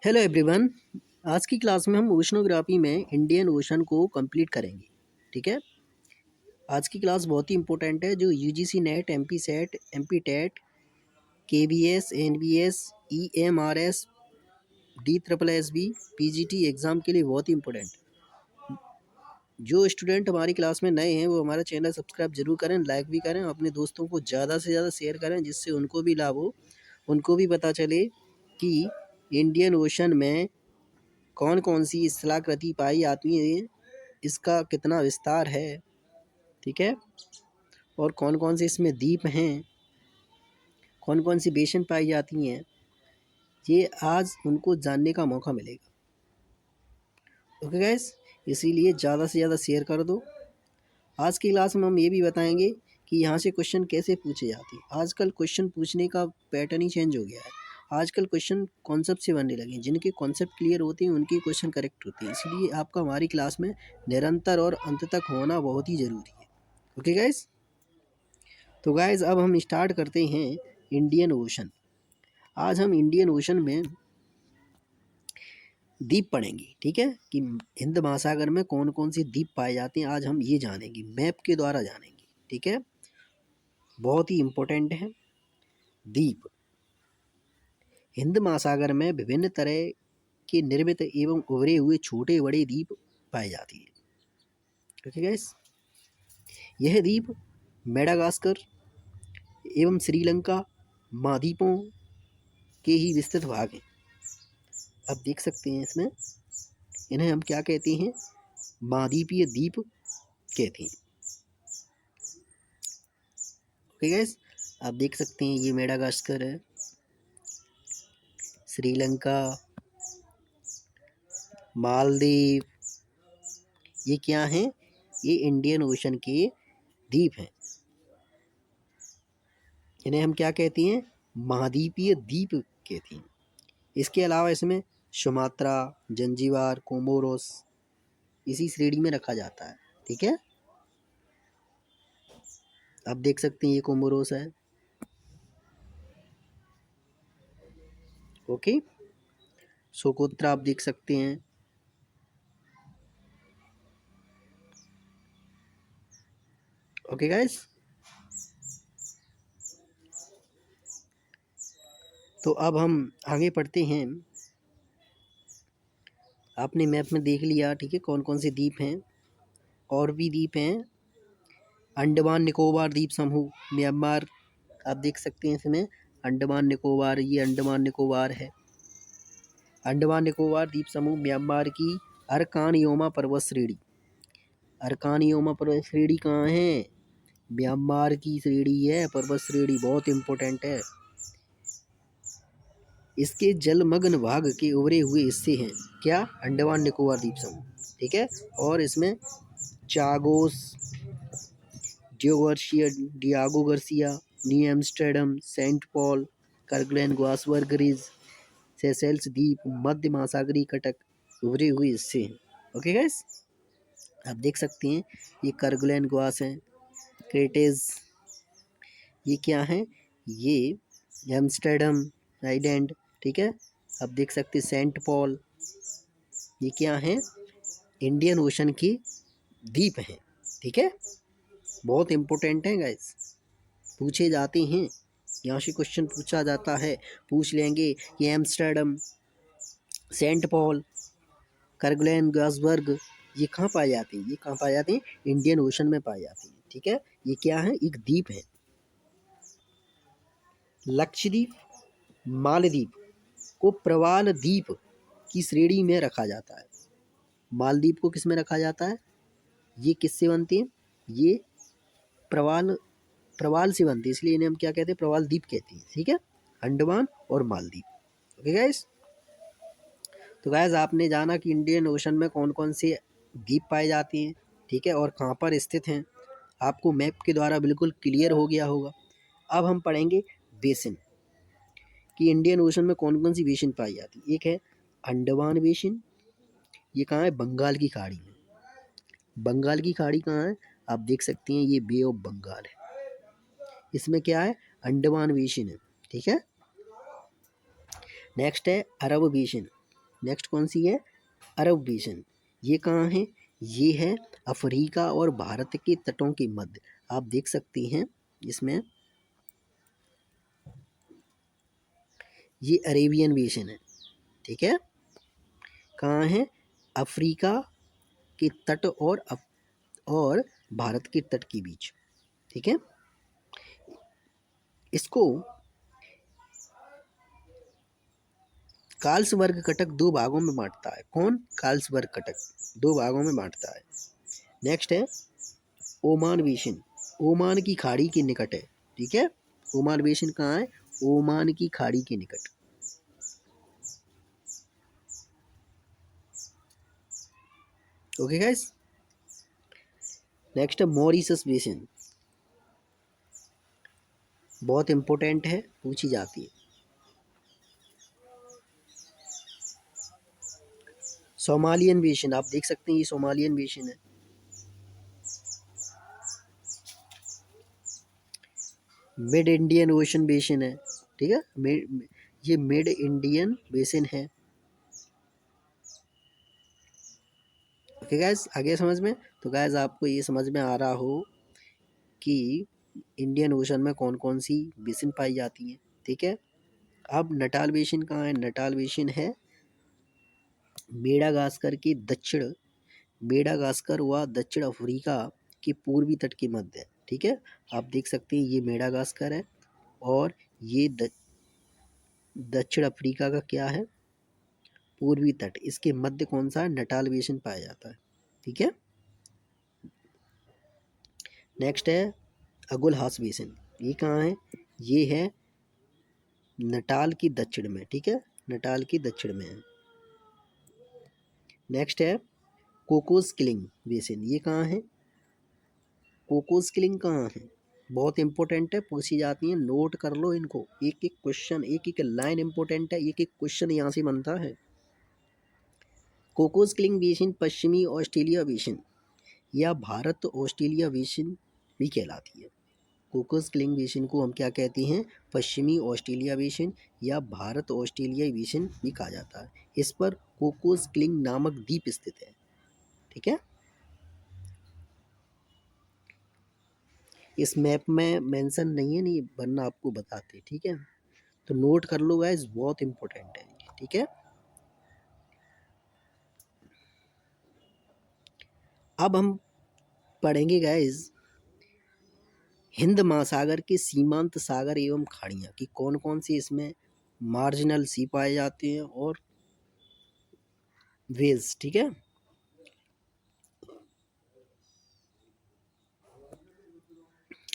Hello everyone. आज की class में हम ओशनोग्राफी में इंडियन ओशन को कंप्लीट करेंगे। ठीक है। आज की क्लास बहुत ही इंपॉर्टेंट है। जो UGC NET, MP SET, MP TET, KBS, NBS, EMRS, D triple S B, PGT exam के लिए बहुत ही इंपॉर्टेंट। जो स्टूडेंट हमारी क्लास में नए हैं वो हमारा चैनल सब्सक्राइब जरूर करें, लाइक भी करें, अपने दोस्तों को ज़्यादा से ज़्यादा शेयर करें जिससे उनको भी लाभ हो, उनको भी पता चले कि इंडियन ओशन में कौन कौन सी स्थलाकृति पाई जाती है, इसका कितना विस्तार है। ठीक है। और कौन कौन से इसमें द्वीप हैं, कौन कौन सी बेसिन पाई जाती हैं, ये आज उनको जानने का मौका मिलेगा। ओके गाइस, इसीलिए ज़्यादा से ज़्यादा शेयर कर दो। आज की क्लास में हम ये भी बताएंगे कि यहाँ से क्वेश्चन कैसे पूछे जाते हैं। आजकल क्वेश्चन पूछने का पैटर्न ही चेंज हो गया है। आजकल क्वेश्चन कॉन्सेप्ट से बनने लगे हैं। जिनके कॉन्सेप्ट क्लियर होते हैं उनके क्वेश्चन करेक्ट होते हैं। इसलिए आपका हमारी क्लास में निरंतर और अंत तक होना बहुत ही ज़रूरी है। ओके गाइस, तो गाइस अब हम स्टार्ट करते हैं इंडियन ओशन। आज हम इंडियन ओशन में द्वीप पढ़ेंगे। ठीक है, कि हिंद महासागर में कौन कौन से द्वीप पाए जाते हैं आज हम ये जानेंगे, मैप के द्वारा जानेंगे। ठीक है, बहुत ही इम्पोर्टेंट है। द्वीप हिंद महासागर में विभिन्न तरह के निर्मित एवं उभरे हुए छोटे बड़े द्वीप पाए जाते हैं। ओके गाइस, यह द्वीप मेडागास्कर एवं श्रीलंका महाद्वीपों के ही विस्तृत भाग हैं। आप देख सकते हैं इसमें, इन्हें हम क्या कहते हैं, महाद्वीपीय द्वीप कहते हैं। ओके गाइस, आप देख सकते हैं ये मेडागास्कर है, श्रीलंका, मालदीव, ये क्या हैं, ये इंडियन ओशन के द्वीप हैं। इन्हें हम क्या कहते हैं, महाद्वीपीय द्वीप कहते हैं। इसके अलावा इसमें सुमात्रा, जंजीबार, कोमोरोस इसी श्रेणी में रखा जाता है। ठीक है, आप देख सकते हैं ये कोमोरोस है। ओके, सोकोत्रा आप देख सकते हैं। ओके गाइस, तो अब हम आगे पढ़ते हैं। आपने मैप में देख लिया, ठीक है, कौन कौन से द्वीप हैं। और भी द्वीप हैं, अंडमान निकोबार द्वीप समूह, म्यांमार, आप देख सकते हैं इसमें अंडमान निकोबार, ये अंडमान निकोबार है। अंडमान निकोबार द्वीप समूह म्यांमार की अरकान योमा पर्वत श्रेणी। अरकान योमा पर्वत श्रेणी कहाँ है, म्यांमार की श्रेणी है, पर्वत श्रेणी बहुत इंपॉर्टेंट है। इसके जलमग्न भाग के उभरे हुए हिस्से हैं क्या, अंडमान निकोबार द्वीप समूह। ठीक है, और इसमें Chagos, Diego Garcia, New Amsterdam, Saint Paul, Kerguelen, Gaussberg Ridge, Seychelles द्वीप, मध्य महासागरीय कटक उभरे हुए हिस्से हैं। ओके गाइस, आप देख सकते हैं ये करगलैंड ग्वास है, क्रेटेज, ये क्या है, ये एम्स्टर्डम आइलैंड। ठीक है, आप देख सकते हैं सेंट पॉल, ये क्या है, इंडियन ओशन की द्वीप हैं। ठीक है, बहुत इंपॉर्टेंट है गाइस, पूछे जाते हैं, यहाँ से क्वेश्चन पूछा जाता है, पूछ लेंगे कि एम्स्टर्डम, सेंट पॉल, करगलैंड, ग्लासबर्ग ये कहाँ पाए जाते हैं, ये कहाँ पाए जाते हैं, इंडियन ओशन में पाए जाते हैं। ठीक है, ये क्या है, एक द्वीप है। लक्षद्वीप, मालदीव को प्रवाल द्वीप की श्रेणी में रखा जाता है। मालदीव को किस में रखा जाता है, ये किससे बनते हैं, ये प्रवाल प्रवाल से बनते हैं, इसलिए इन्हें हम क्या कहते हैं, प्रवाल द्वीप कहते हैं। ठीक है, अंडमान और मालदीव। ओके गाइस, तो गाइस आपने जाना कि इंडियन ओशन में कौन कौन से द्वीप पाए जाते हैं। ठीक है, और कहाँ पर स्थित हैं, आपको मैप के द्वारा बिल्कुल क्लियर हो गया होगा। अब हम पढ़ेंगे बेसिन, कि इंडियन ओशन में कौन कौन सी बेसिन पाई जाती है। एक है अंडमान बेसिन, ये कहाँ है, बंगाल की खाड़ी में। बंगाल की खाड़ी कहाँ है, आप देख सकते हैं ये बे ऑफ बंगाल है, इसमें क्या है, अंडमान बेसिन है। ठीक है, नेक्स्ट है अरब बेसिन, नेक्स्ट कौन सी है? अरब बेसिन। ये कहाँ है? ये है अफ्रीका और भारत के तटों के मध्य। आप देख सकते हैं इसमें, ये अरेबियन बेसिन है, ठीक है। कहाँ है? अफ्रीका के तट और भारत के तट के बीच, ठीक है। इसको कार्लसबर्ग कटक दो भागों में बांटता है। कौन? कार्लसबर्ग कटक दो भागों में बांटता है। नेक्स्ट है ओमान बेसिन। ओमान की खाड़ी के निकट है, ठीक है। ओमान बेसिन कहाँ है? ओमान की खाड़ी के निकट। Okay guys. नेक्स्ट है मॉरिशस बेसिन। बहुत इंपॉर्टेंट है, पूछी जाती है। सोमालियन बेसिन, आप देख सकते हैं ये सोमालियन बेसिन है। मिड इंडियन ओशन बेसिन है, ठीक है। ये मिड इंडियन बेसिन है। ओके गैस, आगे समझ में? तो गैस आपको ये समझ में आ रहा हो कि इंडियन ओशन में कौन कौन सी बेसिन पाई जाती हैं, ठीक है। अब नटाल बेसिन कहाँ है? नटाल बेसिन है मेडागास्कर के दक्षिण, मेडागास्कर व दक्षिण अफ्रीका के पूर्वी तट के मध्य है, ठीक है। आप देख सकते हैं ये मेडागास्कर है और ये दक्षिण अफ्रीका का क्या है? पूर्वी तट। इसके मध्य कौन सा है? नटाल बेसिन पाया जाता है, ठीक है। नेक्स्ट है अगुल हास बेसिन। ये कहाँ है? ये है नटाल की दक्षिण में, ठीक है। नटाल की दक्षिण में है। नेक्स्ट है कोकोस किलिंग बेसिन। ये कहाँ है? कोकोस किलिंग कहाँ है? बहुत इंपॉर्टेंट है, पूछी जाती है, नोट कर लो इनको। एक एक क्वेश्चन, एक एक लाइन इंपॉर्टेंट है, एक एक क्वेश्चन यहाँ से बनता है। कोकोस किलिंग बेसिन पश्चिमी ऑस्ट्रेलिया बेसिन या भारत ऑस्ट्रेलिया बेसिन भी कहलाती है। कोकोस किलिंग बेसिन को हम क्या कहते हैं? पश्चिमी ऑस्ट्रेलिया बेसिन या भारत ऑस्ट्रेलिया बेसिन भी कहा जाता है। इस पर कोकोस किलिंग नामक द्वीप स्थित है, ठीक है। इस मैप में मेंशन नहीं है, नहीं वरना आपको बताते, ठीक है। तो नोट कर लो गाइस, बहुत इंपॉर्टेंट है, ठीक है। अब हम पढ़ेंगे गाइस हिंद महासागर के सीमांत सागर एवं खाड़ियाँ कि कौन कौन सी इसमें मार्जिनल सी पाए जाते हैं और वेल्स, ठीक है।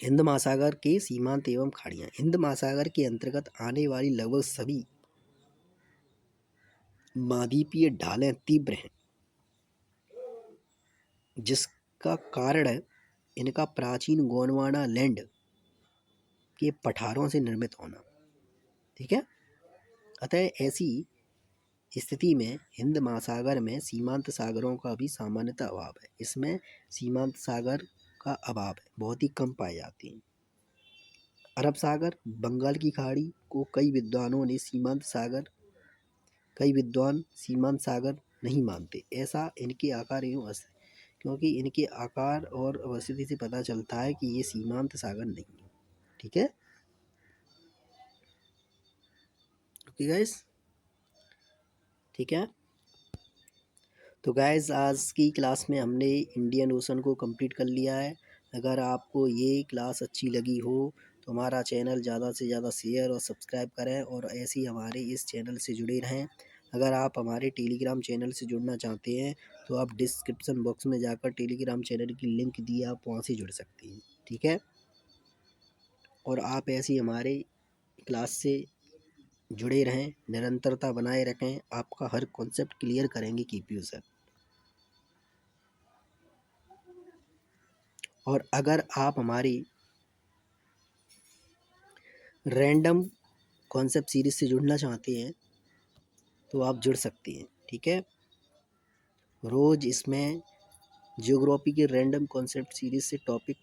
हिंद महासागर के सीमांत एवं खाड़ियाँ। हिंद महासागर के अंतर्गत आने वाली लगभग सभी महाद्वीपीय ढालें तीव्र हैं, जिसका कारण है इनका प्राचीन गोंडवाना लैंड के पठारों से निर्मित होना, ठीक है। अतः ऐसी स्थिति में हिंद महासागर में सीमांत सागरों का भी सामान्यतः अभाव है। इसमें सीमांत सागर का अभाव है, बहुत ही कम पाए जाते हैं। अरब सागर, बंगाल की खाड़ी को कई विद्वान सीमांत सागर नहीं मानते। ऐसा इनके आकार एवं क्योंकि इनके आकार और अवस्थिति से पता चलता है कि ये सीमांत सागर नहीं है, ठीक है। ओके गाइस, ठीक है। तो गाइस आज की क्लास में हमने इंडियन ओशन को कंप्लीट कर लिया है। अगर आपको ये क्लास अच्छी लगी हो तो हमारा चैनल ज़्यादा से ज़्यादा शेयर और सब्सक्राइब करें और ऐसे ही हमारे इस चैनल से जुड़े रहें। अगर आप हमारे टेलीग्राम चैनल से जुड़ना चाहते हैं तो आप डिस्क्रिप्शन बॉक्स में जाकर टेलीग्राम चैनल की लिंक दी, आप वहाँ से जुड़ सकते हैं, ठीक है। और आप ऐसे ही हमारे क्लास से जुड़े रहें, निरंतरता बनाए रखें, आपका हर कॉन्सेप्ट क्लियर करेंगे KPU सर। और अगर आप हमारी रैंडम कॉन्सेप्ट सीरीज से जुड़ना चाहते हैं तो आप जुड़ सकते हैं, ठीक है। रोज़ इसमें ज्योग्राफी के रैंडम कॉन्सेप्ट सीरीज से टॉपिक